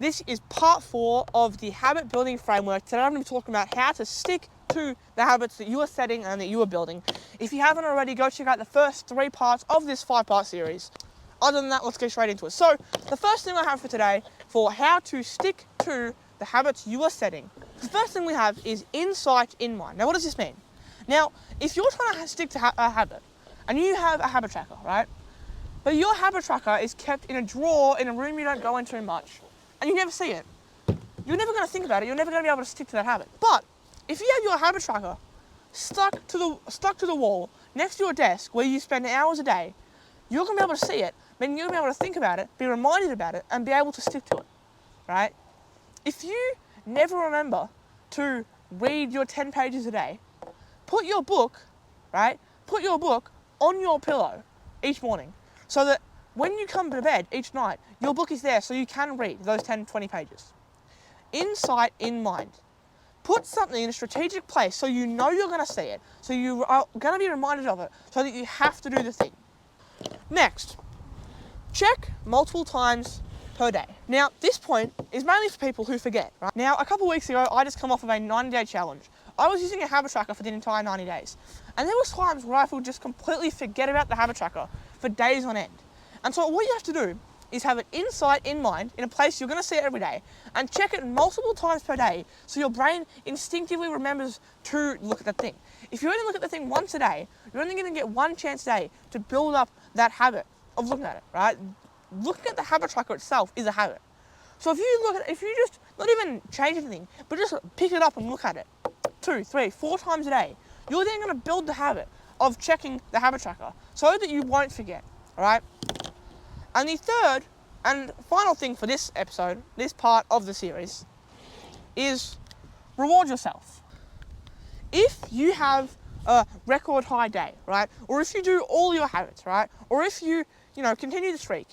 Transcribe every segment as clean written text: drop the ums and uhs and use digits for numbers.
This is part 4 of the habit building framework. Today I'm going to be talking about how to stick to the habits that you are setting and that you are building. If you haven't already, go check out the first 3 parts of this 5-part series. Other than that, let's get straight into it. So, the first thing I have for today for how to stick to the habits you are setting. The first thing we have is insight in mind. Now, what does this mean? Now, if you're trying to stick to a habit and you have a habit tracker, right? But your habit tracker is kept in a drawer in a room you don't go into much, and you never see it. You're never going to think about it. You're never going to be able to stick to that habit. But if you have your habit tracker stuck to the wall next to your desk where you spend hours a day, you're going to be able to see it. Then you're going to be able to think about it, be reminded about it, and be able to stick to it, right? If you never remember to read your 10 pages a day, put your book, right? Put your book on your pillow each morning so that when you come to bed each night, your book is there so you can read those 10, 20 pages. Insight in mind. Put something in a strategic place so you know you're going to see it, so you are going to be reminded of it, so that you have to do the thing. Next, check multiple times per day. Now, this point is mainly for people who forget, right? Now, a couple of weeks ago, I just come off of a 90-day challenge. I was using a habit tracker for the entire 90 days. And there was times where I would just completely forget about the habit tracker for days on end. And so what you have to do is have an insight in mind in a place you're going to see it every day and check it multiple times per day so your brain instinctively remembers to look at the thing. If you only look at the thing once a day, you're only going to get one chance a day to build up that habit of looking at it, right? Looking at the habit tracker itself is a habit. So if you just not even change anything, but just pick it up and look at it 2, 3, 4 times a day, you're then going to build the habit of checking the habit tracker so that you won't forget, all right? And the third and final thing for this episode, this part of the series, is reward yourself. If you have a record high day, right? Or if you do all your habits, right? Or if you continue the streak,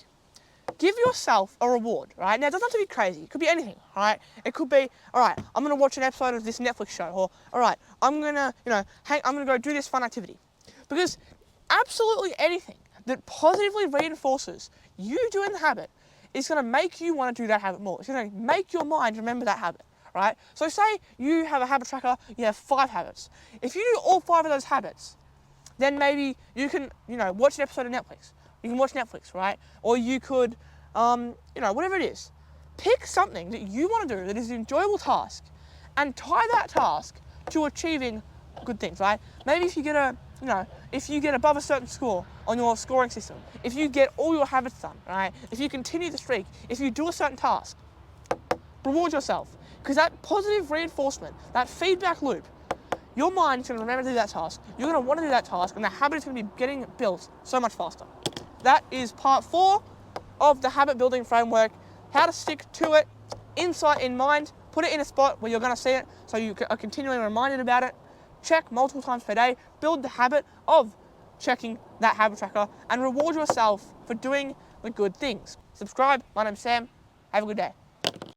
give yourself a reward, right? Now, it doesn't have to be crazy. It could be anything, right? It could be, all right, I'm going to watch an episode of this Netflix show, or, all right, I'm going to, I'm going to go do this fun activity. Because absolutely anything that positively reinforces you doing the habit is going to make you want to do that habit more. It's going to make your mind remember that habit, right? So say you have a habit tracker, you have 5 habits. If you do all 5 of those habits, then maybe you can, watch an episode of Netflix. You can watch Netflix, right? Or you could, whatever it is. Pick something that you want to do that is an enjoyable task and tie that task to achieving good things, right? Maybe if you get above a certain score on your scoring system, if you get all your habits done, right? If you continue the streak, if you do a certain task, reward yourself. Because that positive reinforcement, that feedback loop, your mind is going to remember to do that task. You're going to want to do that task, and the habit is going to be getting built so much faster. That is part 4 of the habit building framework. How to stick to it, insight in mind, put it in a spot where you're going to see it so you are continually reminded about it. Check multiple times per day, build the habit of checking that habit tracker, and reward yourself for doing the good things. Subscribe. My name's Sam. Have a good day.